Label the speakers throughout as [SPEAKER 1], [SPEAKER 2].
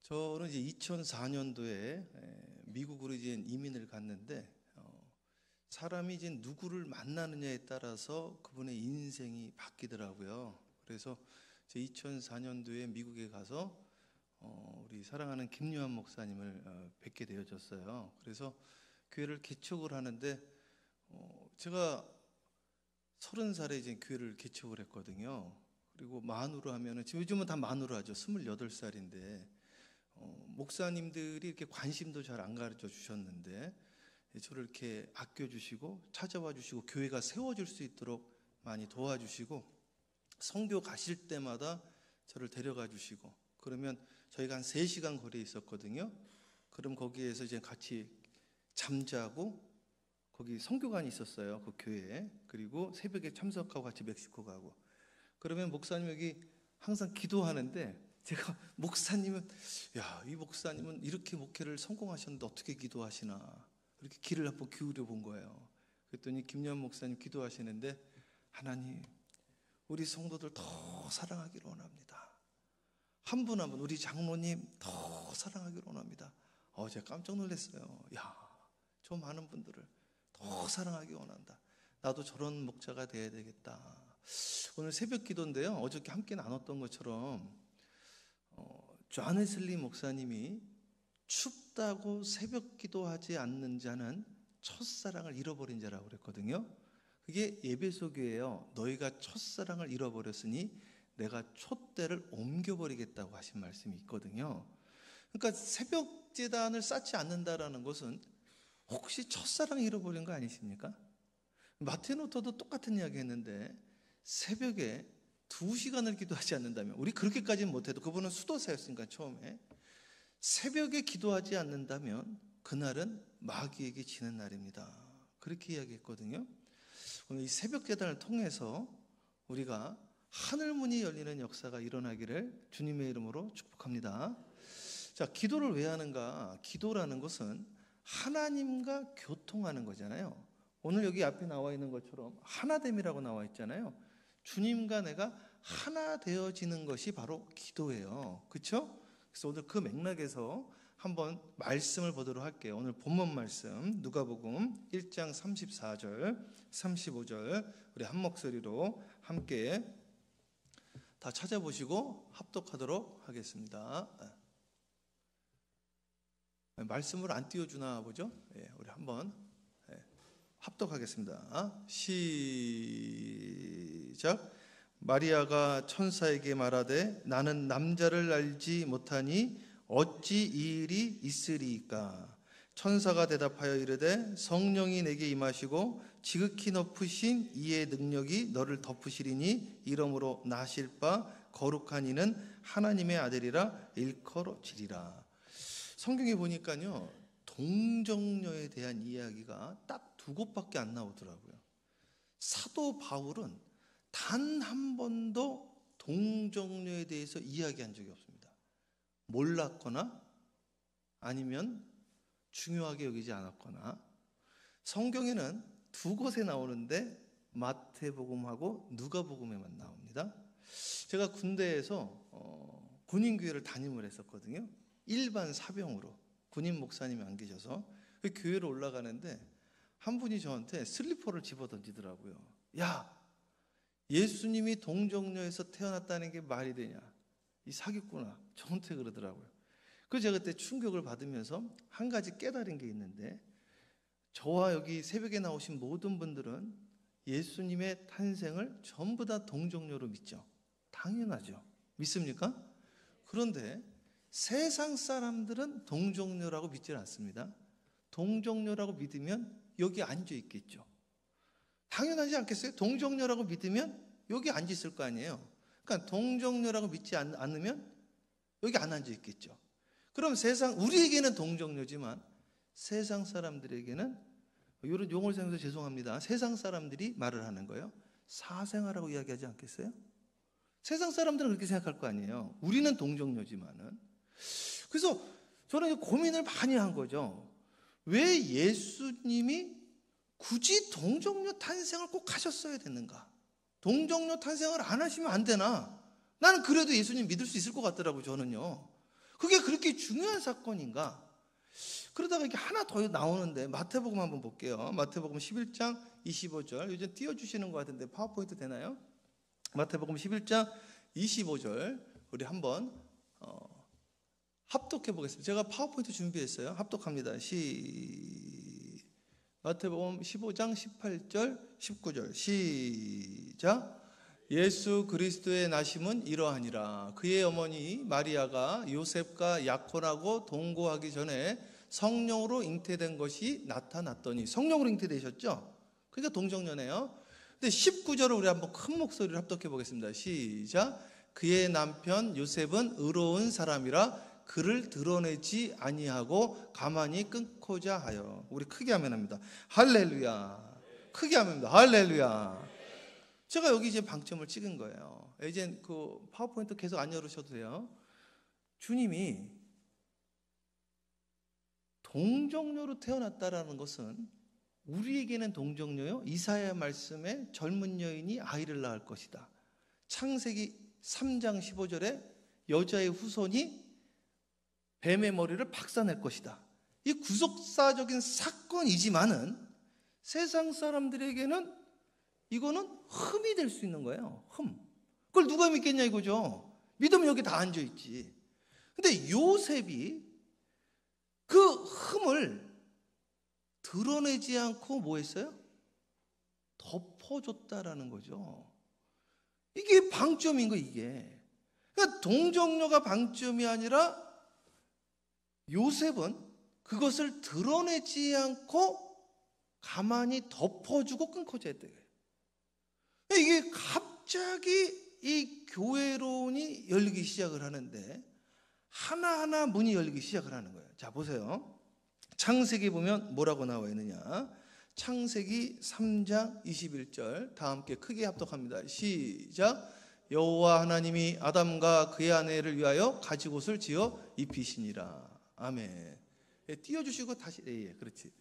[SPEAKER 1] 저는 이제 2004년도에 미국으로 이제 이민을 갔는데 사람이 이제 누구를 만나느냐에 따라서 그분의 인생이 바뀌더라고요. 그래서 제 2004년도에 미국에 가서 우리 사랑하는 김요한 목사님을 뵙게 되어졌어요. 그래서 교회를 개척을 하는데 제가 30살에 이제 교회를 개척을 했거든요. 그리고 만으로 하면은 지금 요즘은 다 만으로 하죠. 28살인데 목사님들이 이렇게 관심도 잘 안 가르쳐 주셨는데 저를 이렇게 아껴주시고 찾아와 주시고 교회가 세워질 수 있도록 많이 도와주시고 선교 가실 때마다 저를 데려가 주시고 그러면 저희가 한 3시간 거리에 있었거든요. 그럼 거기에서 이제 같이 잠자고 거기 선교관이 있었어요. 그 교회에. 그리고 새벽에 참석하고 같이 멕시코 가고 그러면 목사님 여기 항상 기도하는데 제가 목사님은 이 목사님은 이렇게 목회를 성공하셨는데 어떻게 기도하시나 이렇게 귀를 한번 기울여 본 거예요. 그랬더니 김요한 목사님 기도하시는데 하나님 우리 성도들 더 사랑하기를 원합니다. 한 분 한 분 우리 장로님 더 사랑하기를 원합니다. 제가 깜짝 놀랐어요. 저 많은 분들을 더 사랑하기 원한다. 나도 저런 목자가 돼야 되겠다. 오늘 새벽 기도인데요. 어저께 함께 나눴던 것처럼 존 웨슬리 목사님이 춥다고 새벽 기도하지 않는 자는 첫사랑을 잃어버린 자라고 그랬거든요. 그게 에베소 교회예요. 너희가 첫사랑을 잃어버렸으니 내가 촛대를 옮겨버리겠다고 하신 말씀이 있거든요. 그러니까 새벽 제단을 쌓지 않는다라는 것은 혹시 첫사랑을 잃어버린 거 아니십니까? 마틴 루터도 똑같은 이야기 했는데 새벽에 2시간을 기도하지 않는다면 우리 그렇게까지는 못해도 그분은 수도사였으니까 처음에 새벽에 기도하지 않는다면 그날은 마귀에게 지는 날입니다. 그렇게 이야기했거든요. 오늘 이 새벽 제단을 통해서 우리가 하늘문이 열리는 역사가 일어나기를 주님의 이름으로 축복합니다. 자, 기도를 왜 하는가? 기도라는 것은 하나님과 교통하는 거잖아요. 오늘 여기 앞에 나와 있는 것처럼 하나됨이라고 나와 있잖아요. 주님과 내가 하나 되어지는 것이 바로 기도예요. 그렇죠? 그래서 오늘 그 맥락에서 한번 말씀을 보도록 할게요. 오늘 본문 말씀 누가복음 1장 34절 35절 우리 한 목소리로 함께 다 찾아보시고 합독하도록 하겠습니다. 말씀을 안 띄워주나 보죠? 우리 한번 합독하겠습니다. 시작. 마리아가 천사에게 말하되 나는 남자를 알지 못하니 어찌 이 일이 있으리이까. 천사가 대답하여 이르되 성령이 내게 임하시고 지극히 높으신 이의 능력이 너를 덮으시리니 이러므로 나실 바 거룩한 이는 하나님의 아들이라 일컬어지리라. 성경에 보니까요 동정녀에 대한 이야기가 딱 2곳밖에 안 나오더라고요. 사도 바울은 단 한 번도 동정녀에 대해서 이야기한 적이 없습니다. 몰랐거나 아니면 중요하게 여기지 않았거나. 성경에는 2곳에 나오는데 마태복음하고 누가복음에만 나옵니다. 제가 군대에서 군인교회를 담임을 했었거든요. 일반 사병으로 군인 목사님이 안 계셔서 그 교회로 올라가는데 한 분이 저한테 슬리퍼를 집어 던지더라고요. 야, 예수님이 동정녀에서 태어났다는 게 말이 되냐? 이 사기꾼아. 저한테 그러더라고요. 그래서 제가 그때 충격을 받으면서 한 가지 깨달은 게 있는데 저와 여기 새벽에 나오신 모든 분들은 예수님의 탄생을 전부 다 동정녀로 믿죠. 당연하죠. 믿습니까? 그런데 세상 사람들은 동정녀라고 믿지 않습니다. 동정녀라고 믿으면 여기 앉아 있겠죠. 당연하지 않겠어요? 동정녀라고 믿으면 여기 앉아 있을 거 아니에요. 그러니까 동정녀라고 믿지 않으면 여기 안 앉아 있겠죠. 그럼 우리에게는 동정녀지만 세상 사람들에게는 이런 용어를 사용해서 죄송합니다. 세상 사람들이 말을 하는 거예요. 사생아라고 이야기하지 않겠어요? 세상 사람들은 그렇게 생각할 거 아니에요. 우리는 동정녀지만은. 그래서 저는 고민을 많이 한 거죠. 왜 예수님이 굳이 동정녀 탄생을 꼭 하셨어야 됐는가? 동정녀 탄생을 안 하시면 안 되나? 나는 그래도 예수님 믿을 수 있을 것 같더라고요, 저는요. 그게 그렇게 중요한 사건인가? 그러다가 이게 하나 더 나오는데 마태복음 한번 볼게요. 마태복음 11장 25절. 요즘 띄워주시는 것 같은데 파워포인트 되나요? 마태복음 11장 25절 우리 한번 합독해 보겠습니다. 제가 파워포인트 준비했어요. 합독합니다. 마태복음 15장 18절 19절 시작. 예수 그리스도의 나심은 이러하니라. 그의 어머니 마리아가 요셉과 약혼하고 동거하기 전에 성령으로 잉태된 것이 나타났더니. 성령으로 잉태되셨죠? 그러니까 동정녀네요. 근데 19절을 우리 한번 큰 목소리로 합독해 보겠습니다. 시작. 그의 남편 요셉은 의로운 사람이라 그를 드러내지 아니하고 가만히 끊고자 하여. 우리 크게 아멘합니다. 할렐루야. 크게 아멘합니다. 할렐루야. 제가 여기 이제 방점을 찍은 거예요. 이제 그 파워포인트 계속 안 열으셔도 돼요. 주님이 동정녀로 태어났다라는 것은 우리에게는 동정녀요. 이사야 말씀에 젊은 여인이 아이를 낳을 것이다. 창세기 3장 15절에 여자의 후손이 뱀의 머리를 박사낼 것이다. 이 구속사적인 사건이지만은 세상 사람들에게는 이거는 흠이 될 수 있는 거예요. 흠. 그걸 누가 믿겠냐 이거죠. 믿으면 여기 다 앉아있지. 근데 요셉이 그 흠을 드러내지 않고 뭐 했어요? 덮어줬다라는 거죠. 이게 방점인 거예요, 이게. 그러니까 동정녀가 방점이 아니라 요셉은 그것을 드러내지 않고 가만히 덮어주고 끊고자 했대요. 이게 갑자기 이 교회론이 열리기 시작을 하는데 하나하나 문이 열리기 시작을 하는 거예요. 자, 보세요. 창세기 보면 뭐라고 나와 있느냐. 창세기 3장 21절 다 함께 크게 합독합니다. 시작. 여호와 하나님이 아담과 그의 아내를 위하여 가지옷을 지어 입히시니라. 아멘. 예, 띄워주시고 다시. 예, 그렇지.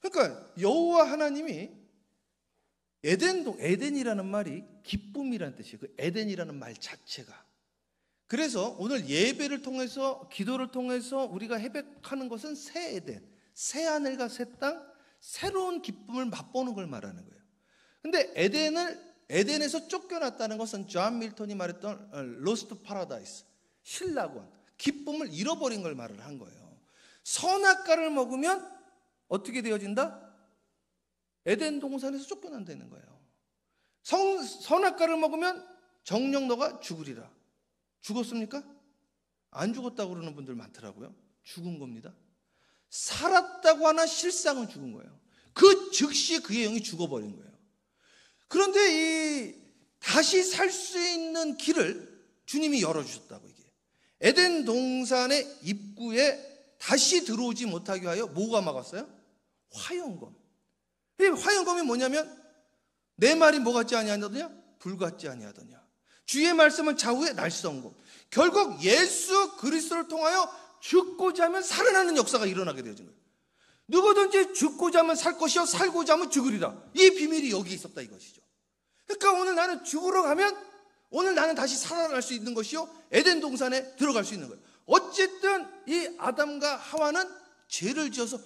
[SPEAKER 1] 그러니까 여호와 하나님이 에덴이라는 말이 기쁨이라는 뜻이에요. 그 에덴이라는 말 자체가. 그래서 오늘 예배를 통해서 기도를 통해서 우리가 회백하는 것은 새 에덴, 새 하늘과 새 땅, 새로운 기쁨을 맛보는 걸 말하는 거예요. 근데 에덴에서 쫓겨났다는 것은 존 밀턴이 말했던 로스트 파라다이스, 신락원, 기쁨을 잃어버린 걸 말을 한 거예요. 선악과를 먹으면 어떻게 되어진다? 에덴 동산에서 쫓겨난다는 거예요. 선악과를 먹으면 정녕 너가 죽으리라. 죽었습니까? 안 죽었다고 그러는 분들 많더라고요. 죽은 겁니다. 살았다고 하나 실상은 죽은 거예요. 그 즉시 그의 영이 죽어버린 거예요. 그런데 이 다시 살 수 있는 길을 주님이 열어주셨다고. 이게 에덴 동산의 입구에 다시 들어오지 못하게 하여 뭐가 막았어요? 화영검. 화영검이 뭐냐면 내 말이 뭐 같지 아니하더냐? 불 같지 아니하더냐. 주의 말씀은 좌우의 날성검. 결국 예수 그리스도를 통하여 죽고자 하면 살아나는 역사가 일어나게 되어진 거예요. 누구든지 죽고자 하면 살 것이요 살고자 하면 죽으리라. 이 비밀이 여기 있었다 이것이죠. 그러니까 오늘 나는 죽으러 가면 오늘 나는 다시 살아날 수 있는 것이요 에덴 동산에 들어갈 수 있는 거예요. 어쨌든 이 아담과 하와는 죄를 지어서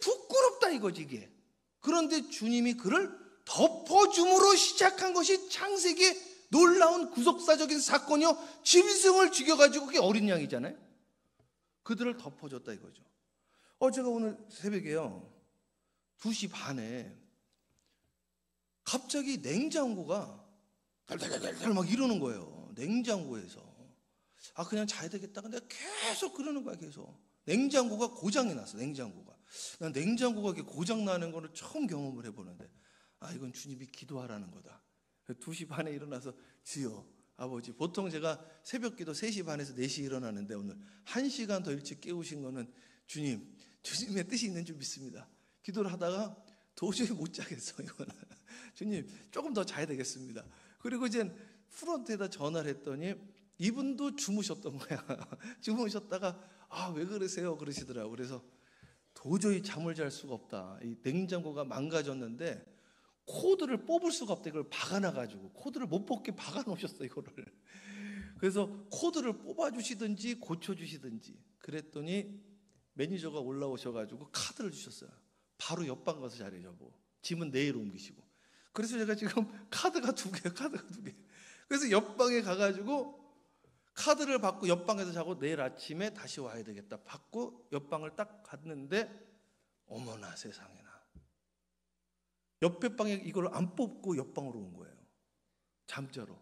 [SPEAKER 1] 부끄럽다 이거지 이게. 그런데 주님이 그를 덮어줌으로 시작한 것이 창세기의 놀라운 구속사적인 사건이요. 짐승을 죽여가지고 그게 어린 양이잖아요. 그들을 덮어줬다 이거죠. 제가 오늘 새벽에요 2시 반에 갑자기 냉장고가 달달달달 막 이러는 거예요. 냉장고에서 그냥 자야 되겠다. 근데 계속 그러는 거야. 계속 냉장고가 고장이 났어. 난 냉장고가 이렇게 고장 나는 거를 처음 경험을 해보는데 이건 주님이 기도하라는 거다. 2시 반에 일어나서 주여 아버지, 보통 제가 새벽 기도 3시 반에서 4시 일어나는데 오늘 1시간 더 일찍 깨우신 거는 주님의 뜻이 있는 줄 믿습니다. 기도를 하다가 도저히 못 자겠어 이거는. 주님 조금 더 자야 되겠습니다. 그리고 이제 프런트에다 전화를 했더니 이분도 주무셨던 거야. 주무셨다가 왜 그러세요 그러시더라고요. 그래서 도저히 잠을 잘 수가 없다. 이 냉장고가 망가졌는데 코드를 뽑을 수가 없다. 이걸 박아놔가지고 코드를 못 뽑게 박아놓으셨어 이거를. 그래서 코드를 뽑아주시든지 고쳐주시든지 그랬더니 매니저가 올라오셔가지고 카드를 주셨어요. 바로 옆방 가서 자리 잡고 짐은 내일 옮기시고. 그래서 제가 지금 카드가 두 개. 그래서 옆방에 가가지고 카드를 받고 옆방에서 자고 내일 아침에 다시 와야 되겠다 받고 옆방을 딱 갔는데 어머나 세상에나 옆에 방에 이걸 안 뽑고 옆방으로 온 거예요. 잠자로.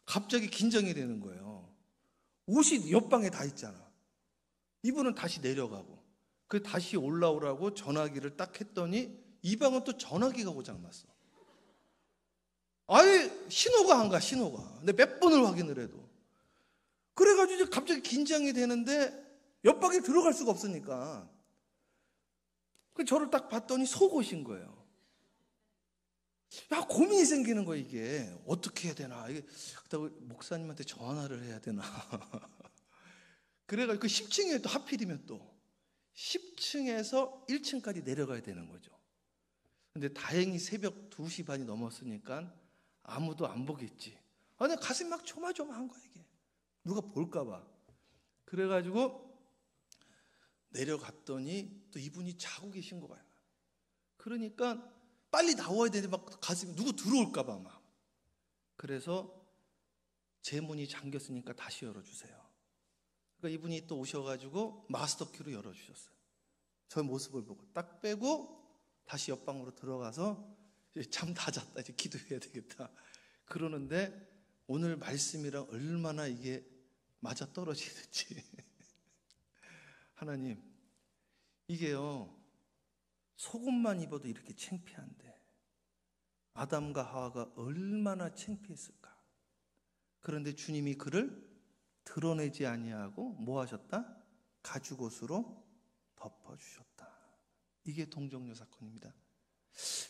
[SPEAKER 1] 갑자기 긴장이 되는 거예요. 옷이 옆방에 다 있잖아. 이분은 다시 내려가고 그 다시 올라오라고 전화기를 딱 했더니 이 방은 또 전화기가 고장났어. 아예 신호가 안 가. 근데 몇 번을 확인을 해도. 그래가지고 이제 갑자기 긴장이 되는데 옆방에 들어갈 수가 없으니까 저를 딱 봤더니 속옷인 거예요. 야, 고민이 생기는 거예요. 이게 어떻게 해야 되나. 이게 그렇다고 목사님한테 전화를 해야 되나. 그래가지고 그 10층에 또 하필이면 또 10층에서 1층까지 내려가야 되는 거죠. 근데 다행히 새벽 2시 반이 넘었으니까 아무도 안 보겠지. 내 가슴이 막 조마조마한 거야 이게. 누가 볼까 봐. 그래가지고 내려갔더니 또 이분이 자고 계신 거예요. 그러니까 빨리 나와야 되는데 막 가슴이 누구 들어올까 봐 막. 그래서 제 문이 잠겼으니까 다시 열어주세요. 그러니까 이분이 또 오셔가지고 마스터키로 열어주셨어요. 저 모습을 보고 딱 빼고 다시 옆방으로 들어가서 잠 다 잤다 이제 기도해야 되겠다 그러는데 오늘 말씀이랑 얼마나 이게 맞아 떨어지는지. 하나님, 이게요 속옷만 입어도 이렇게 창피한데 아담과 하와가 얼마나 창피했을까. 그런데 주님이 그를 드러내지 아니하고 뭐 하셨다? 가죽옷으로 덮어주셨다. 이게 동정녀 사건입니다.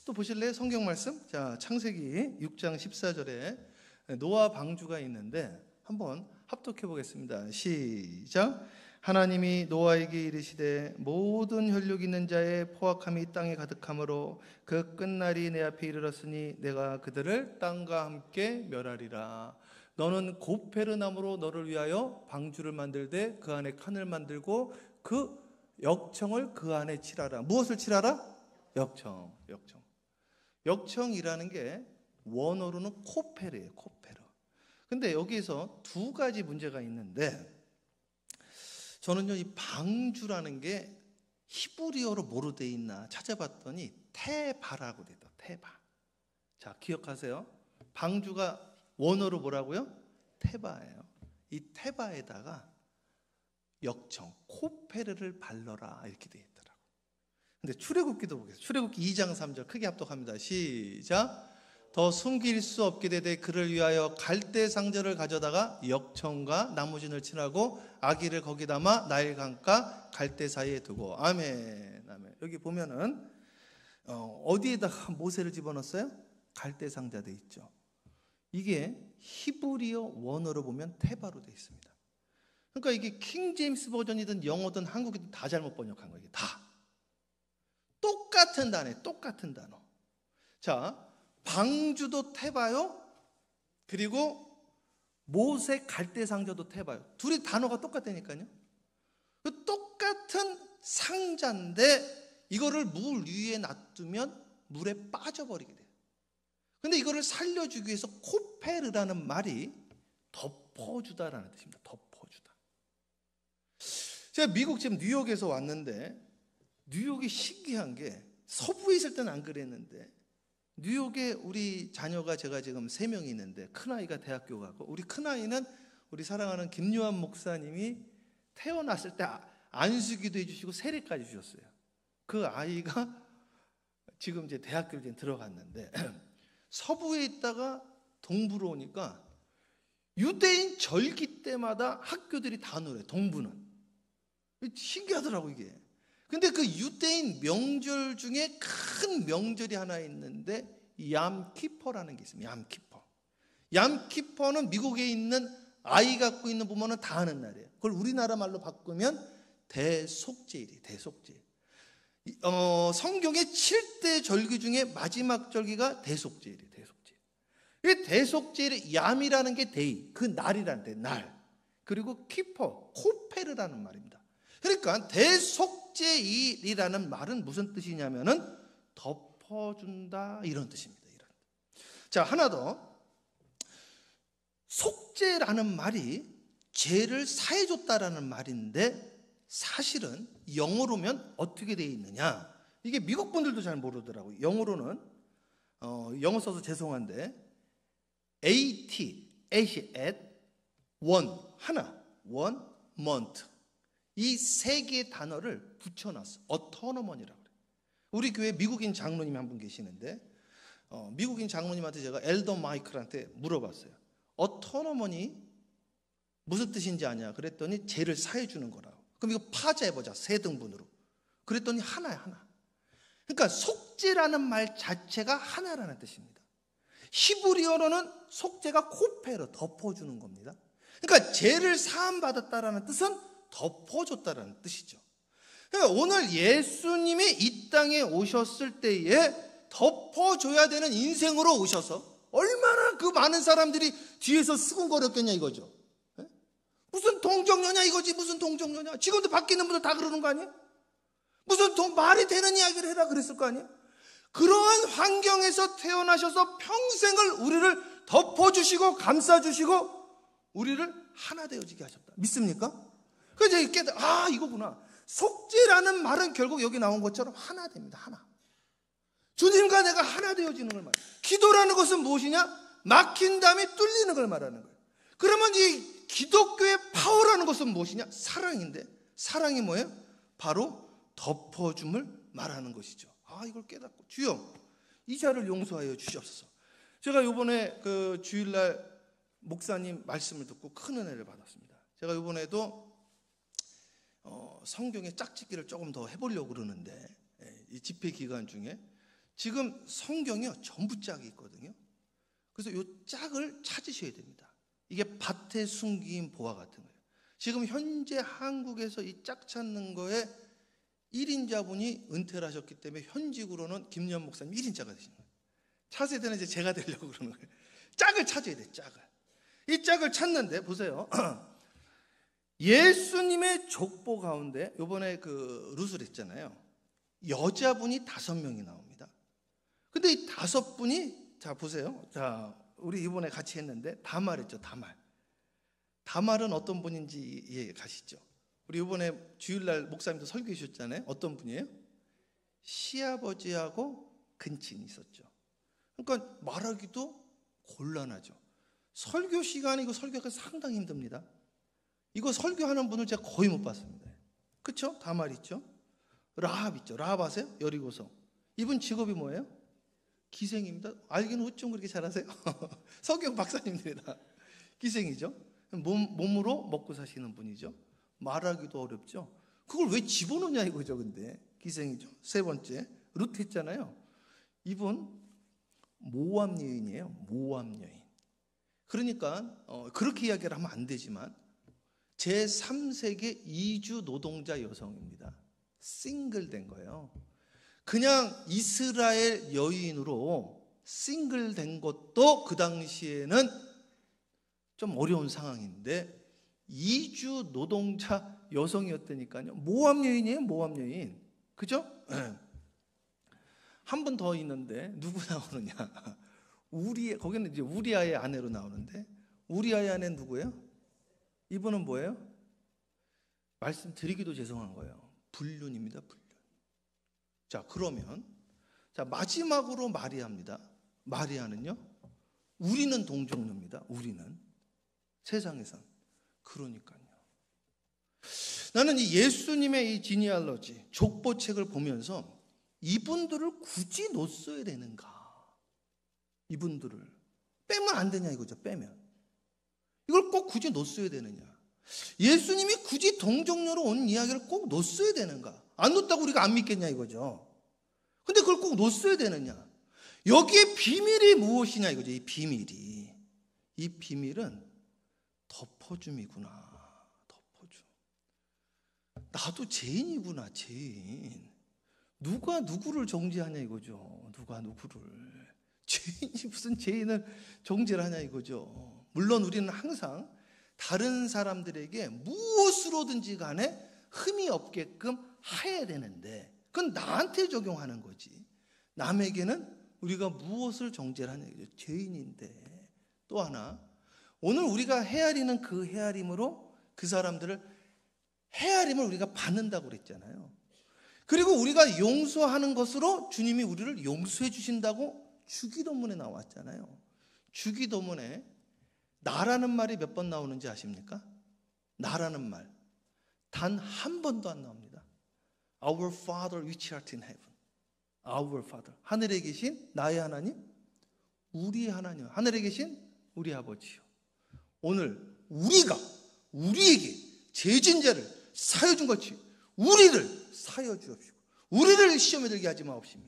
[SPEAKER 1] 또 보실래요? 성경 말씀. 자, 창세기 6장 14절에 노아 방주가 있는데 한번 합독해 보겠습니다. 시작. 하나님이 노아에게 이르시되 모든 혈육 있는 자의 포악함이 땅에 가득하므로 그 끝날이 내 앞에 이르렀으니 내가 그들을 땅과 함께 멸하리라. 너는 고페르 나무로 너를 위하여 방주를 만들되 그 안에 칸을 만들고 그 역청을 그 안에 칠하라. 무엇을 칠하라? 역청이라는 게 원어로는 코페르예요. 코페르. 근데 여기에서 두 가지 문제가 있는데 저는요 이 방주라는 게 히브리어로 뭐로 돼 있나 찾아봤더니 테바라고 돼 있다. 테바. 자, 기억하세요. 방주가 원어로 뭐라고요? 테바예요. 이 테바에다가 역청, 코페르를 발라라 이렇게 돼 있더라고. 근데 출애굽기도 보겠습니다. 출애굽기 2장 3절 크게 합독합니다. 시작. 더 숨길 수 없게 되되 그를 위하여 갈대 상자를 가져다가 역청과 나무진을 칠하고 아기를 거기 담아 나일강과 갈대 사이에 두고. 아멘. 아멘. 여기 보면은 어디에다가 모세를 집어넣었어요? 갈대 상자 돼 있죠. 이게 히브리어 원어로 보면 테바로 돼 있습니다. 그러니까 이게 킹 제임스 버전이든 영어든 한국이든 다 잘못 번역한 거예요. 다 똑같은 단어, 똑같은 단어. 자, 방주도 테바요. 그리고 모세 갈대 상자도 테바요. 둘이 단어가 똑같다니까요. 그 똑같은 상자인데 이거를 물 위에 놔두면 물에 빠져버리게 돼요. 근데 이거를 살려주기 위해서 코페르라는 말이 덮어주다라는 뜻입니다. 덮어주다. 제가 미국 지금 뉴욕에서 왔는데 뉴욕이 신기한 게 서부에 있을 때는 안 그랬는데 뉴욕에 우리 자녀가 제가 지금 3명이 있는데 큰아이가 대학교 가고 우리 큰아이는 우리 사랑하는 김요한 목사님이 태어났을 때 안수기도 해주시고 세례까지 주셨어요. 그 아이가 지금 이제 대학교를 이제 들어갔는데 서부에 있다가 동부로 오니까 유대인 절기 때마다 학교들이 다 노래. 동부는 신기하더라고 이게. 근데 그 유대인 명절 중에 큰 명절이 하나 있는데 얌키퍼라는 게 있습니다. 얌키퍼. 얌키퍼는 미국에 있는 아이 갖고 있는 부모는 다 하는 날이에요. 그걸 우리나라 말로 바꾸면 대속죄일이에요. 대속죄일. 성경의 7대 절기 중에 마지막 절기가 대속죄일이에요. 대속죄일. 이 대속죄의 얌이라는 게 데이, 그 날이라는 데 날. 그리고 키퍼, 코페르라는 말입니다. 그러니까 대속죄일이라는 말은 무슨 뜻이냐면은 덮어준다 이런 뜻입니다. 이런. 자, 하나 더. 속죄라는 말이 죄를 사해줬다라는 말인데 사실은 영어로면 어떻게 되어 있느냐? 이게 미국 분들도 잘 모르더라고요. 영어로는 영어 써서 죄송한데 at one 하나 one month 이 세 개의 단어를 붙여놨어. autonomon이라고 그래요. 우리 교회 미국인 장로님이 한 분 계시는데 미국인 장로님한테 제가 엘더 마이클한테 물어봤어요. autonomon이 무슨 뜻인지 아냐? 그랬더니 죄를 사해 주는 거라고. 그럼 이거 파자해보자. 세 등분으로. 그랬더니 하나야, 하나. 그러니까 속죄라는 말 자체가 하나라는 뜻입니다. 히브리어로는 속죄가 코페로 덮어주는 겁니다. 그러니까 죄를 사함받았다라는 뜻은 덮어줬다라는 뜻이죠. 그러니까 오늘 예수님이 이 땅에 오셨을 때에 덮어줘야 되는 인생으로 오셔서 얼마나 그 많은 사람들이 뒤에서 수군거렸겠냐 이거죠. 무슨 동정녀냐 이거지. 무슨 동정녀냐. 지금도 밖에 있는 분들 다 그러는 거 아니에요? 무슨 말이 되는 이야기를 해라 그랬을 거 아니에요? 그러한 환경에서 태어나셔서 평생을 우리를 덮어주시고 감싸주시고 우리를 하나 되어지게 하셨다. 믿습니까? 그래서 이제 이거구나. 속죄라는 말은 결국 여기 나온 것처럼 하나 됩니다. 하나. 주님과 내가 하나 되어지는 걸 말해요. 기도라는 것은 무엇이냐? 막힌 담이 뚫리는 걸 말하는 거예요. 그러면 이 기독교의 파워라는 것은 무엇이냐? 사랑인데 사랑이 뭐예요? 바로 덮어줌을 말하는 것이죠. 이걸 깨닫고 주여 이 자를 용서하여 주시옵소서. 제가 이번에 그 주일날 목사님 말씀을 듣고 큰 은혜를 받았습니다. 제가 이번에도 성경의 짝짓기를 조금 더 해보려고 그러는데 이 집회 기간 중에 지금 성경이요 전부 짝이 있거든요. 그래서 이 짝을 찾으셔야 됩니다. 이게 밭에 숨긴 보화 같은 거예요. 지금 현재 한국에서 이 짝 찾는 거에 1인자분이 은퇴를 하셨기 때문에 현직으로는 김연 목사님 1인자가 되신 거예요. 차세대는 이제 제가 되려고 그러는 거예요. 짝을 찾아야 돼, 짝을. 이 짝을 찾는데 보세요. 예수님의 족보 가운데 이번에 그 루슬 했잖아요. 여자분이 5명이 나옵니다. 근데 이 5분이 자 보세요. 자 우리 이번에 같이 했는데 다말했죠. 다말은 어떤 분인지 이해 가시죠? 우리 이번에 주일날 목사님도 설교해 주셨잖아요. 어떤 분이에요? 시아버지하고 근친이 있었죠. 그러니까 말하기도 곤란하죠. 설교 시간이고 설교가 상당히 힘듭니다. 이거 설교하는 분을 제가 거의 못 봤습니다. 그렇죠? 다말 있죠. 라합 있죠. 라합 아세요? 여리고성. 이분 직업이 뭐예요? 기생입니다. 알기는 어쩜 그렇게 잘하세요? 성경 박사님들이다. 기생이죠. 몸으로 먹고 사시는 분이죠. 말하기도 어렵죠. 그걸 왜 집어넣냐 이거죠. 근데 기생이죠. 세 번째 룻 했잖아요. 이분 모압 여인이에요. 모압 여인. 그러니까 그렇게 이야기를 하면 안 되지만 제3세계 이주 노동자 여성입니다. 싱글된 거예요. 그냥 이스라엘 여인으로 싱글된 것도 그 당시에는 좀 어려운 상황인데 이주 노동자 여성이었다니까요. 모압 여인이에요. 모압 여인. 그죠? 네. 한 분 더 있는데 누구 나오느냐? 거기는 이제 우리아의 아내로 나오는데 우리아의 아내 누구예요? 이분은 뭐예요? 말씀드리기도 죄송한 거예요. 불륜입니다. 불륜. 자 그러면 자 마지막으로 마리아입니다. 마리아는요. 우리는 동정녀입니다. 우리는 세상에선 그러니까요. 나는 이 예수님의 이 지니알러지 족보책을 보면서 이분들을 굳이 놓써야 되는가? 이분들을 빼면 안 되냐 이거죠. 빼면 이걸 꼭 굳이 놓써야 되느냐? 예수님이 굳이 동정녀로 온 이야기를 꼭 놓써야 되는가? 안 놓다고 우리가 안 믿겠냐 이거죠. 근데 그걸 꼭 놓써야 되느냐? 여기에 비밀이 무엇이냐 이거죠. 이 비밀은 덮어줌이구나. 덮어줌. 나도 죄인이구나. 죄인. 누가 누구를 정죄하냐 이거죠. 누가 누구를. 죄인이 무슨 죄인을 정죄를 하냐 이거죠. 물론 우리는 항상 다른 사람들에게 무엇으로든지 간에 흠이 없게끔 해야 되는데 그건 나한테 적용하는 거지. 남에게는 우리가 무엇을 정죄를 하냐 이거죠. 죄인인데. 또 하나, 오늘 우리가 헤아리는 그 헤아림으로 그 사람들을 헤아림을 우리가 받는다고 그랬잖아요. 그리고 우리가 용서하는 것으로 주님이 우리를 용서해 주신다고 주기도문에 나왔잖아요. 주기도문에 나라는 말이 몇 번 나오는지 아십니까? 나라는 말 단 한 번도 안 나옵니다. Our Father which art in heaven. Our Father. 하늘에 계신 나의 하나님, 우리의 하나님, 하늘에 계신 우리 아버지요. 오늘 우리가 우리에게 죄진 자를 사여 준 것이 우리를 사여 주옵시고 우리를 시험에 들게 하지 마옵시며.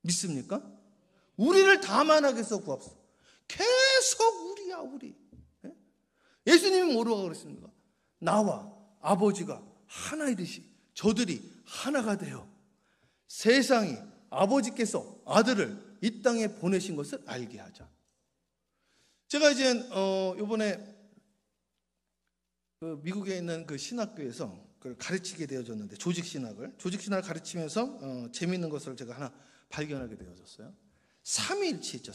[SPEAKER 1] 믿습니까? 우리를 다만 악에서 구합시오. 계속 우리야 우리. 예수님이 뭐라고 그랬습니까? 나와 아버지가 하나이듯이 저들이 하나가 되어 세상이 아버지께서 아들을 이 땅에 보내신 것을 알게 하자. 제가 이제 이번에 그 미국에 있는 그 신학교에서 그걸 가르치게 되어졌는데 조직신학을 가르치면서 재미있는 것을 제가 하나 발견하게 되어졌어요. 삼위일체 있죠.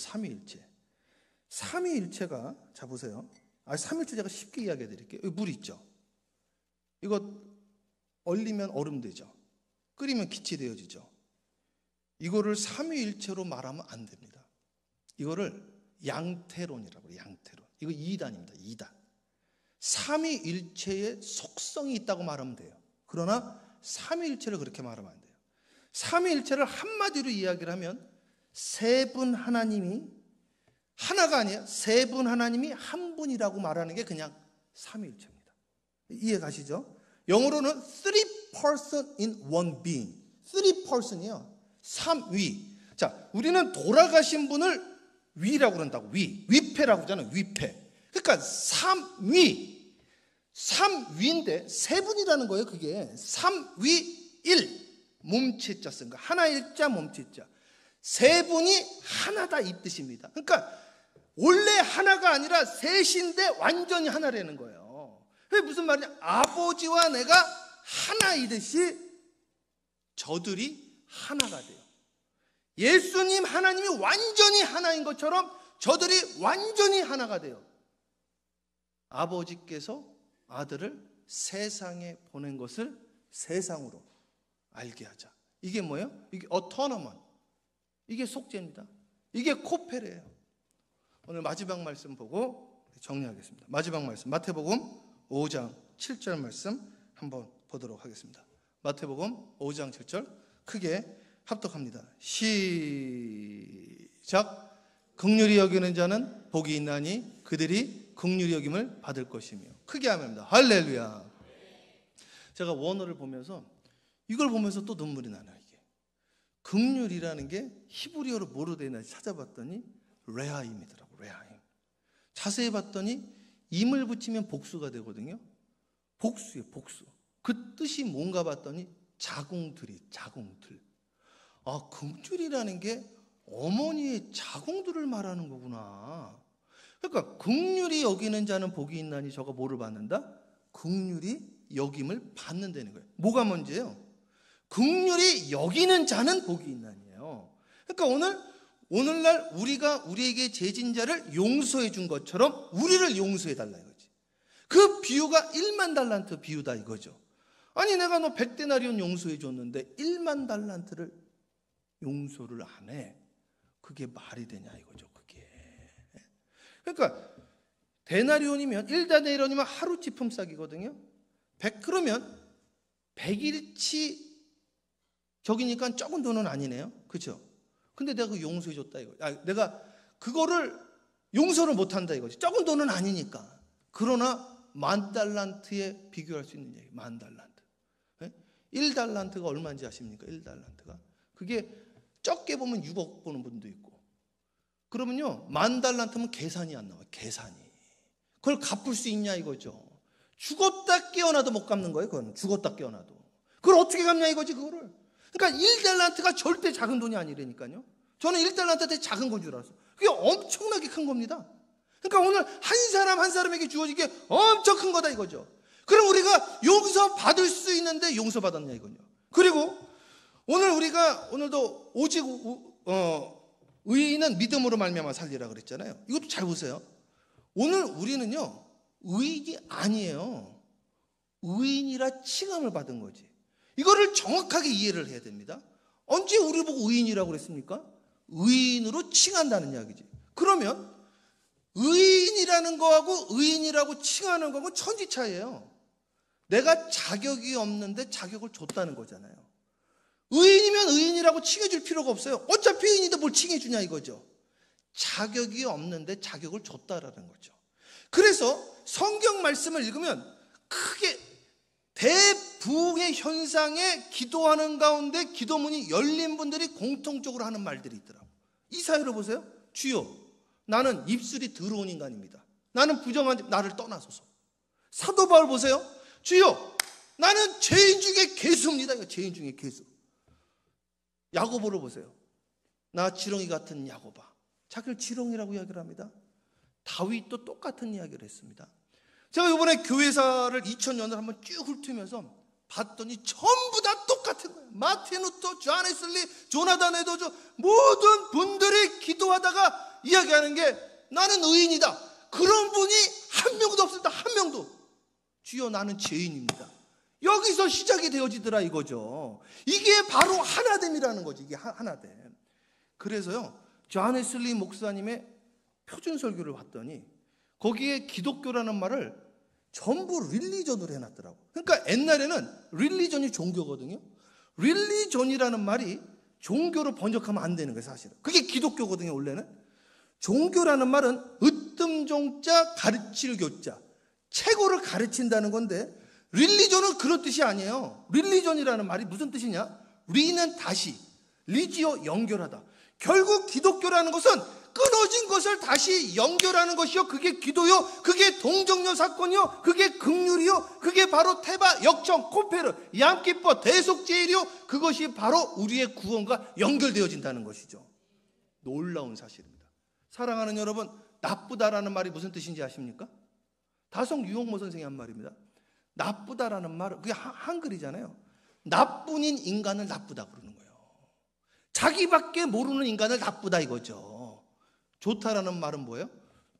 [SPEAKER 1] 삼위일체가 자 보세요. 삼위일체 제가 쉽게 이야기해 드릴게요. 여기 물 있죠. 이거 얼리면 얼음 되죠. 끓이면 기체 되어지죠. 이거를 삼위일체로 말하면 안 됩니다. 이거를 양태론이라고 해요. 양태론. 이거 2단입니다. 2단. 삼위일체의 속성이 있다고 말하면 돼요. 그러나 삼위일체를 그렇게 말하면 안 돼요. 삼위일체를 한마디로 이야기를 하면 세 분 하나님이 하나가 아니에요. 세 분 하나님이 한 분이라고 말하는 게 그냥 삼위일체입니다. 이해 가시죠? 영어로는 three person in one being. three person이요. 삼위. 자, 우리는 돌아가신 분을 위라고 그런다고. 위패라고 하잖아요. 위패. 그러니까 삼위인데 세 분이라는 거예요. 그게 삼위일. 몸체자 쓴 거. 하나일자 몸체자. 세 분이 하나다 이 뜻입니다. 그러니까 원래 하나가 아니라 셋인데 완전히 하나라는 거예요. 그게 무슨 말이냐? 아버지와 내가 하나이듯이 저들이 하나가 돼요. 예수님 하나님이 완전히 하나인 것처럼 저들이 완전히 하나가 돼요. 아버지께서 아들을 세상에 보낸 것을 세상으로 알게 하자. 이게 뭐예요? 이게 autonomous. 이게 속죄입니다. 이게 코페레예요. 오늘 마지막 말씀 보고 정리하겠습니다. 마지막 말씀 마태복음 5장 7절 말씀 한번 보도록 하겠습니다. 마태복음 5장 7절 크게 합독합니다. 시작. 긍휼히 여기는 자는 복이 있나니 그들이 긍휼히 여김을 받을 것이며. 크게 하면입니다. 할렐루야. 제가 원어를 보면서 이걸 보면서 또 눈물이 나네요. 이게 긍휼이라는 게 히브리어로 뭐로 되어 있나 찾아봤더니 레하임이더라고. 레하임. 자세히 봤더니 임을 붙이면 복수가 되거든요. 복수예요. 복수. 그 뜻이 뭔가 봤더니 자궁들이 자궁들. 아, 긍휼이라는 게 어머니의 자궁들을 말하는 거구나. 그러니까 긍휼히 여기는 자는 복이 있나니 저가 뭐를 받는다? 긍휼히 여김을 받는다는 거예요. 뭐가 문제예요? 긍휼히 여기는 자는 복이 있나니에요. 그러니까 오늘날 우리가 우리에게 죄진 자를 용서해 준 것처럼 우리를 용서해 달라 이거지. 그 비유가 1만 달란트 비유다 이거죠. 아니 내가 너 100데나리온 용서해 줬는데 1만 달란트를 용서를 안 해. 그게 말이 되냐 이거죠. 그게. 그러니까 데나리온이면 1데나리온이면 하루치 품삯이거든요. 100 그러면 100일치 적이니까 적은 돈은 아니네요. 그렇죠? 근데 내가 그 용서해 줬다 이거. 내가 그거를 용서를 못 한다 이거지. 적은 돈은 아니니까. 그러나 10,000달란트에 비교할 수 있는 얘기. 10,000달란트. 1달란트가 얼마인지 아십니까? 1달란트가. 그게 적게 보면 6억 보는 분도 있고. 그러면요, 10,000달란트면 계산이 안 나와요. 계산이. 그걸 갚을 수 있냐 이거죠. 죽었다 깨어나도 못 갚는 거예요. 그건 죽었다 깨어나도. 그걸 어떻게 갚냐 이거지 그거를. 그러니까 1달란트가 절대 작은 돈이 아니라니까요. 저는 1달란트 되게 작은 건 줄 알았어요. 그게 엄청나게 큰 겁니다. 그러니까 오늘 한 사람 한 사람에게 주어진 게 엄청 큰 거다 이거죠. 그럼 우리가 용서받을 수 있는데 용서받았냐 이거죠. 그리고 오늘 우리가 오늘도 오직 의인은 믿음으로 말미암아 살리라 그랬잖아요. 이것도 잘 보세요. 오늘 우리는요 의인이 아니에요. 의인이라 칭함을 받은 거지. 이거를 정확하게 이해를 해야 됩니다. 언제 우리 보고 의인이라고 그랬습니까? 의인으로 칭한다는 이야기지. 그러면 의인이라는 거하고 의인이라고 칭하는 거하고 천지 차이예요. 내가 자격이 없는데 자격을 줬다는 거잖아요. 의인이면 의인이라고 칭해줄 필요가 없어요. 어차피 의인인데 뭘 칭해주냐 이거죠. 자격이 없는데 자격을 줬다라는 거죠. 그래서 성경 말씀을 읽으면 크게 대부흥의 현상에 기도하는 가운데 기도문이 열린 분들이 공통적으로 하는 말들이 있더라고요. 이사야를 보세요. 주여, 나는 입술이 더러운 인간입니다. 나는 부정한 나를 떠나소서. 사도 바울 보세요. 주여, 나는 죄인 중에 괴수입니다. 이거 죄인 중에 괴수. 야고보를 보세요. 나 지렁이 같은 야고바. 자기를 지렁이라고 이야기를 합니다. 다윗도 똑같은 이야기를 했습니다. 제가 이번에 교회사를 2000년을 한번 쭉 훑으면서 봤더니 전부 다 똑같은 거예요. 마틴 루터, 존 웨슬리, 조나단 에드워즈 모든 분들이 기도하다가 이야기하는 게 나는 의인이다. 그런 분이 한 명도 없습니다. 한 명도. 주여, 나는 죄인입니다. 여기서 시작이 되어지더라 이거죠. 이게 바로 하나됨이라는 거지. 이게 하나됨. 그래서요, 존 웨슬리 목사님의 표준 설교를 봤더니 거기에 기독교라는 말을 전부 릴리전으로 해놨더라고. 그러니까 옛날에는 릴리전이 종교거든요. 릴리전이라는 말이 종교로 번역하면 안 되는 거예요, 사실은. 그게 기독교거든요, 원래는. 종교라는 말은 으뜸종자 가르칠 교자, 최고를 가르친다는 건데, 릴리전은 그런 뜻이 아니에요. 릴리전이라는 말이 무슨 뜻이냐? 리는 다시, 리지어 연결하다. 결국 기독교라는 것은 끊어진 것을 다시 연결하는 것이요, 그게 기도요, 그게 동정녀 사건이요, 그게 긍휼이요, 그게 바로 테바, 역정, 코페르, 양키퍼, 대속제일이요, 그것이 바로 우리의 구원과 연결되어진다는 것이죠. 놀라운 사실입니다. 사랑하는 여러분, 나쁘다라는 말이 무슨 뜻인지 아십니까? 다성 유홍모 선생이 한 말입니다. 나쁘다라는 말은 그게 한글이잖아요. 나뿐인 인간을 나쁘다 그러는 거예요. 자기밖에 모르는 인간을 나쁘다 이거죠. 좋다라는 말은 뭐예요?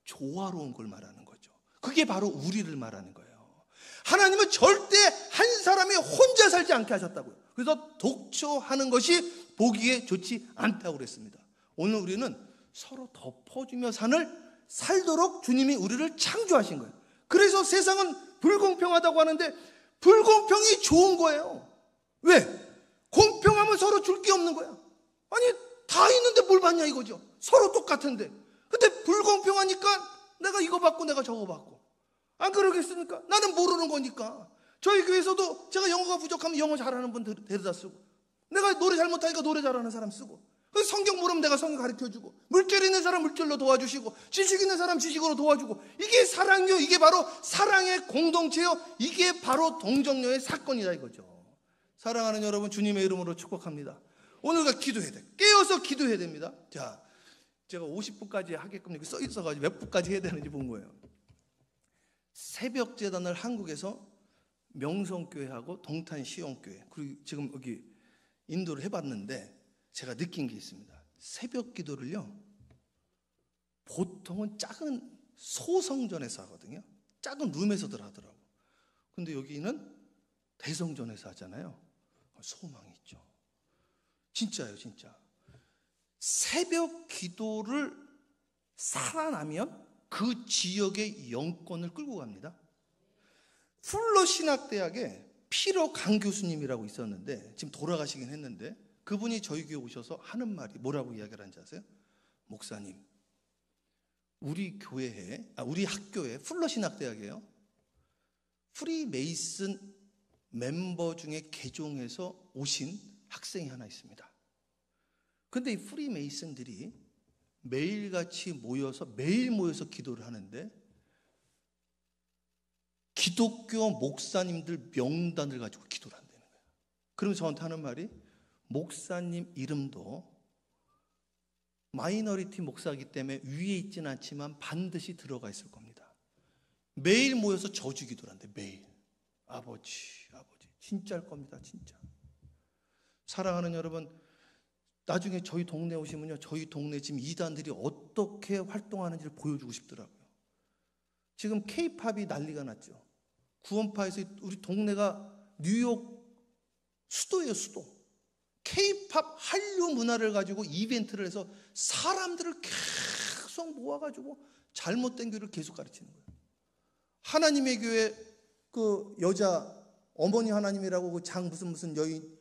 [SPEAKER 1] 조화로운 걸 말하는 거죠. 그게 바로 우리를 말하는 거예요. 하나님은 절대 한 사람이 혼자 살지 않게 하셨다고요. 그래서 독초하는 것이 보기에 좋지 않다고 그랬습니다. 오늘 우리는 서로 덮어주며 살도록 주님이 우리를 창조하신 거예요. 그래서 세상은 불공평하다고 하는데 불공평이 좋은 거예요. 왜? 공평하면 서로 줄 게 없는 거야. 아니, 다 있는데 뭘 받냐 이거죠. 서로 똑같은데. 근데 불공평하니까 내가 이거 받고 내가 저거 받고. 안 그러겠습니까? 나는 모르는 거니까. 저희 교회에서도 제가 영어가 부족하면 영어 잘하는 분 데려다 쓰고, 내가 노래 잘못하니까 노래 잘하는 사람 쓰고, 성경 모르면 내가 성경 가르쳐주고, 물질 있는 사람 물질로 도와주시고, 지식 있는 사람 지식으로 도와주고. 이게 사랑요. 이게 바로 사랑의 공동체요. 이게 바로 동정녀의 사건이다 이거죠. 사랑하는 여러분, 주님의 이름으로 축복합니다. 오늘 우리가 기도해야 돼. 깨어서 기도해야 됩니다. 자, 제가 50분까지 하게끔 여기 써 있어가지고 몇 분까지 해야 되는지 본 거예요. 새벽 재단을 한국에서 명성교회하고 동탄시온교회, 그리고 지금 여기 인도를 해봤는데 제가 느낀 게 있습니다. 새벽 기도를요, 보통은 작은 소성전에서 하거든요. 작은 룸에서들 하더라고. 근데 여기는 대성전에서 하잖아요. 소망이 있죠. 진짜예요, 진짜. 새벽 기도를 살아나면 그 지역의 영권을 끌고 갑니다. 풀러 신학대학에 피로 강 교수님이라고 있었는데 지금 돌아가시긴 했는데, 그분이 저희 교회 오셔서 하는 말이 뭐라고 이야기를 하는지 아세요? 목사님, 우리 학교에 풀러 신학대학이에요. 프리메이슨 멤버 중에 개종해서 오신 학생이 하나 있습니다. 근데 이 프리메이슨들이 매일같이 매일 모여서 기도를 하는데 기독교 목사님들 명단을 가지고 기도를 한다는 거예요. 그러면서 저한테 하는 말이, 목사님 이름도 마이너리티 목사이기 때문에 위에 있지는 않지만 반드시 들어가 있을 겁니다. 매일 모여서 저주 기도를 한대. 매일. 아버지 진짜일 겁니다. 진짜. 사랑하는 여러분, 나중에 저희 동네 오시면요, 저희 동네 지금 이단들이 어떻게 활동하는지를 보여주고 싶더라고요. 지금 K-팝이 난리가 났죠. 구원파에서 우리 동네가 뉴욕 수도예요, 수도. K-팝 한류 문화를 가지고 이벤트를 해서 사람들을 계속 모아가지고 잘못된 교회를 계속 가르치는 거예요. 하나님의 교회 그 여자 어머니 하나님이라고 그 장 무슨 여인,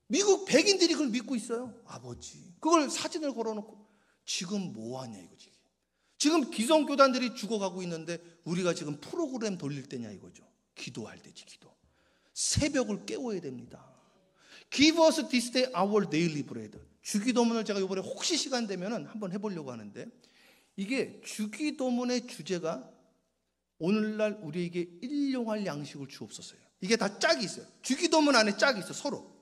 [SPEAKER 1] 미국 백인들이 그걸 믿고 있어요. 아버지, 그걸 사진을 걸어놓고 지금 뭐하냐 이거지. 지금 기성교단들이 죽어가고 있는데 우리가 지금 프로그램 돌릴 때냐 이거죠. 기도할 때지. 기도. 새벽을 깨워야 됩니다. Give us this day our daily bread. 주기도문을 제가 이번에 혹시 시간 되면 한번 해보려고 하는데, 이게 주기도문의 주제가 오늘날 우리에게 일용할 양식을 주옵소서요. 이게 다 짝이 있어요. 주기도문 안에 짝이 있어. 서로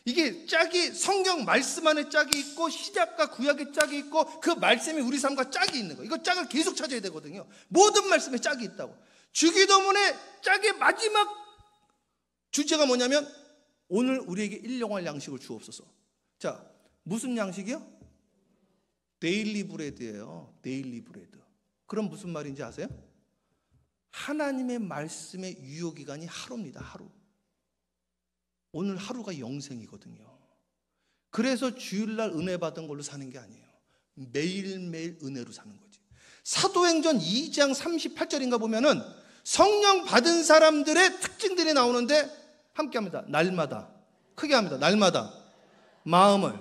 [SPEAKER 1] 이게 짝이, 성경 말씀 안에 짝이 있고 시작과 구약의 짝이 있고 그 말씀이 우리 삶과 짝이 있는 거예요. 이거 짝을 계속 찾아야 되거든요. 모든 말씀에 짝이 있다고. 주기도문의 짝의 마지막 주제가 뭐냐면 오늘 우리에게 일용할 양식을 주옵소서. 자, 무슨 양식이요? 데일리 브레드예요. 데일리 브레드. 그럼 무슨 말인지 아세요? 하나님의 말씀의 유효기간이 하루입니다. 하루. 오늘 하루가 영생이거든요. 그래서 주일날 은혜 받은 걸로 사는 게 아니에요. 매일매일 은혜로 사는 거지. 사도행전 2장 38절인가 보면은 성령 받은 사람들의 특징들이 나오는데 함께 합니다. 날마다, 크게 합니다. 날마다 마음을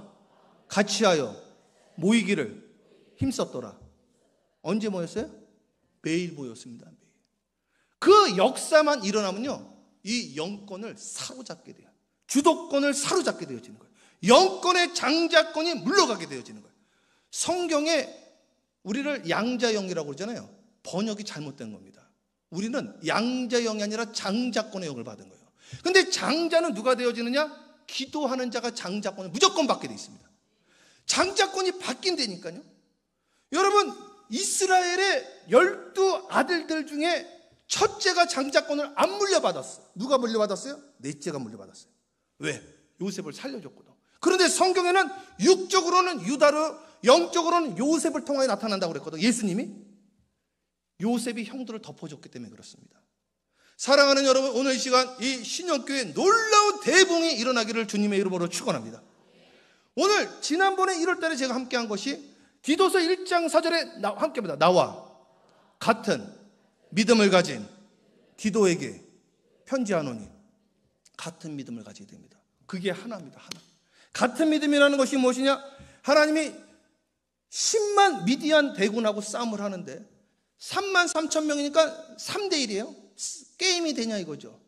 [SPEAKER 1] 같이하여 모이기를 힘썼더라. 언제 모였어요? 매일 모였습니다. 매일. 그 역사만 일어나면요, 이 영권을 사로잡게 돼요. 주도권을 사로잡게 되어지는 거예요. 영권의 장자권이 물러가게 되어지는 거예요. 성경에 우리를 양자영이라고 그러잖아요. 번역이 잘못된 겁니다. 우리는 양자영이 아니라 장자권의 영을 받은 거예요. 근데 장자는 누가 되어지느냐? 기도하는 자가 장자권을 무조건 받게 되어 있습니다. 장자권이 바뀐다니까요. 여러분, 이스라엘의 12 아들들 중에 첫째가 장자권을 안 물려받았어. 누가 물려받았어요? 넷째가 물려받았어요. 왜? 요셉을 살려줬거든. 그런데 성경에는 육적으로는 유다로, 영적으로는 요셉을 통하여 나타난다고 그랬거든. 예수님이 요셉이 형들을 덮어줬기 때문에 그렇습니다. 사랑하는 여러분, 오늘 이 시간 이 신역교회 놀라운 대붕이 일어나기를 주님의 이름으로 축원합니다. 오늘 지난번에 1월달에 제가 함께한 것이 디도서 1장 4절에 함께합니다. 나와 같은 믿음을 가진 디도에게 편지하노니. 같은 믿음을 가지게 됩니다. 그게 하나입니다. 하나. 같은 믿음이라는 것이 무엇이냐? 하나님이 10만 미디안 대군하고 싸움을 하는데 3만 3천 명이니까 3대 1이에요. 게임이 되냐 이거죠.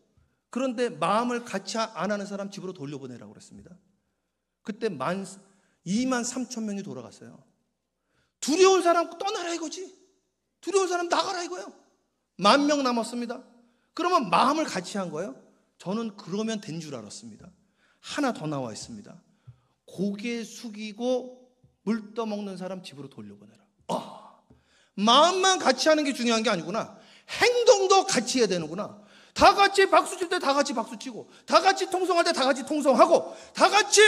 [SPEAKER 1] 그런데 마음을 같이 안 하는 사람 집으로 돌려보내라고 그랬습니다. 그때 2만 3천 명이 돌아갔어요. 두려운 사람 떠나라 이거지. 두려운 사람 나가라 이거예요. 10,000명 남았습니다. 그러면 마음을 같이 한 거예요. 저는 그러면 된 줄 알았습니다. 하나 더 나와 있습니다. 고개 숙이고 물 떠먹는 사람 집으로 돌려보내라. 마음만 같이 하는 게 중요한 게 아니구나. 행동도 같이 해야 되는구나. 다 같이 박수 칠 때 다 같이 박수 치고, 다 같이 통성할 때 다 같이 통성하고, 다 같이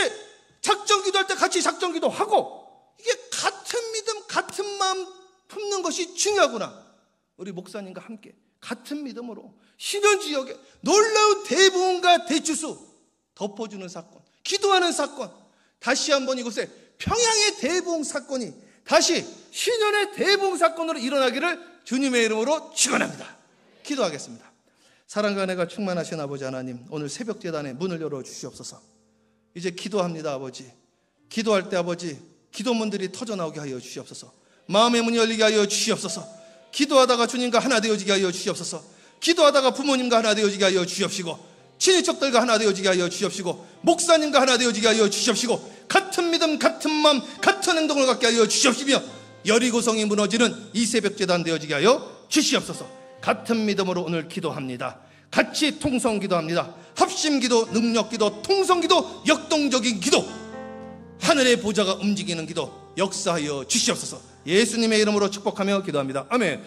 [SPEAKER 1] 작전 기도할 때 같이 작전 기도하고, 이게 같은 믿음, 같은 마음 품는 것이 중요하구나. 우리 목사님과 함께 같은 믿음으로 신현지역에 놀라운 대부흥과 대추수 덮어주는 사건, 기도하는 사건, 다시 한번 이곳에 평양의 대부흥 사건이 다시 신현의 대부흥 사건으로 일어나기를 주님의 이름으로 축원합니다. 기도하겠습니다. 사랑과 은혜가 충만하신 아버지 하나님, 오늘 새벽 제단에 문을 열어 주시옵소서. 이제 기도합니다. 아버지, 기도할 때 아버지 기도문들이 터져나오게 하여 주시옵소서. 마음의 문이 열리게 하여 주시옵소서. 기도하다가 주님과 하나 되어지게 하여 주시옵소서. 기도하다가 부모님과 하나 되어지게 하여 주시옵시고, 친인척들과 하나 되어지게 하여 주시옵시고, 목사님과 하나 되어지게 하여 주시옵시고, 같은 믿음, 같은 마음, 같은 행동을 갖게 하여 주시옵시며, 여리고성이 무너지는 이 새벽 제단 되어지게 하여 주시옵소서. 같은 믿음으로 오늘 기도합니다. 같이 통성 기도합니다. 합심 기도, 능력 기도, 통성 기도, 역동적인 기도, 하늘의 보좌가 움직이는 기도, 역사하여 주시옵소서. 예수님의 이름으로 축복하며 기도합니다. 아멘.